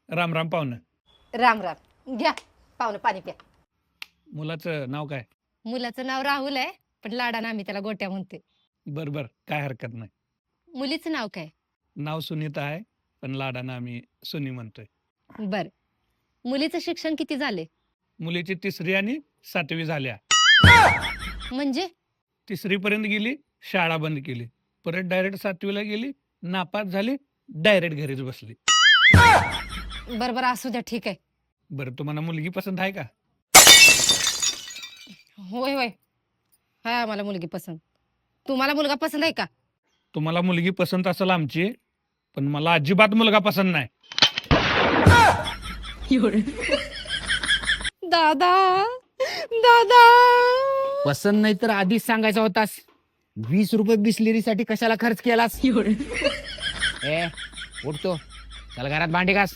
राम राम पाहुणं. राम राम. घ्या पाहुणं पाणी प्या. मुलाचं नाव काय? मुलाचं नाव राहुल आहे, पण लाडानं आम्ही त्याला गोट्या म्हणते. बरं बरं, काय हरकत नाही. मुलीचं नाव काय? नाव सुनीता आहे, पण लाडानं आम्ही सुनी म्हणतोय. बर. मुलीचं शिक्षण किती झाले? मुलीची 3री आणि 7वी झाल्या. म्हणजे 3री पर्यंत गेली, शाळा बंद केली. परत डायरेक्ट 7वीला गेली, नापास झाली, डायरेक्ट घरीच बसली. बरं बरं असू द्या, ठीक आहे. बरं, तुम्हाला मुलगी पसंत आहे का? होय होय, हाय आम्हाला मुलगी पसंत. तुम्हाला मुलगा पसंत आहे का? तुम्हाला मुलगी पसंत असेल आमची, पण मला अजिबात मुलगा पसंत नाही. दादा दादा पसंत नाही तर आधीच सांगायचा होतास. 20 रुपये बिस्लेरीसाठी कशाला खर्च केलास? ए उठतो, चल घरात भांडी घास.